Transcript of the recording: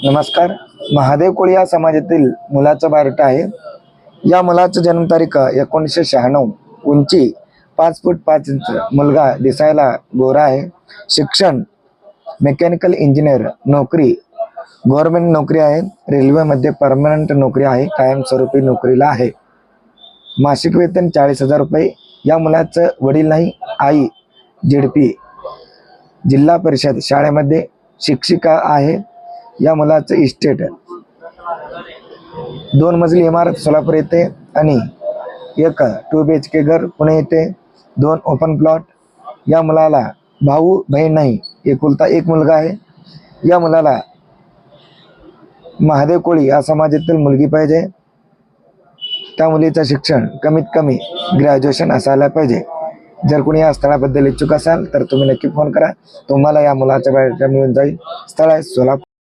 नमस्कार. महादेव कोळी या समाजातील मुलाचा बायोडाटा आहे. या मुलाची जन्मतारीख 1996, उंची 5 फूट 5 इंच, मुलगा दिसायला गोरा आहे, शिक्षण मेकॅनिकल इंजिनियर, नोकरी गव्हर्नमेंट नोकरी आहे, रेल्वेमध्ये परमनंट नोकरी आहे, कायमस्वरूपी नोकरीला आहे, मासिक वेतन 40,000 रुपये. या मुलाचं वडील नाही, आई जेडपी जिल्हा परिषद शाळेमध्ये शिक्षिका आहे. या मुलाचं इस्टेट 2 मजली इमारत सोलापूर येथे आणि 1 2 BHK घर पुणे येथे, 2 ओपन प्लॉट. या मुलाला भाऊ बहीण नाही, एकुलता एक मुलगा आहे. या मुलाला महादेव कोळी या समाजातील मुलगी पाहिजे. त्या मुलीचं शिक्षण कमीत कमी ग्रॅज्युएशन असायला पाहिजे. जर कोणी या स्थळाबद्दल इच्छुक असाल तर तुम्ही नक्की फोन करा. तुम्हाला या मुलाचा बायोडाटा मिळून जाईल. स्थळ आहे सोलापूर.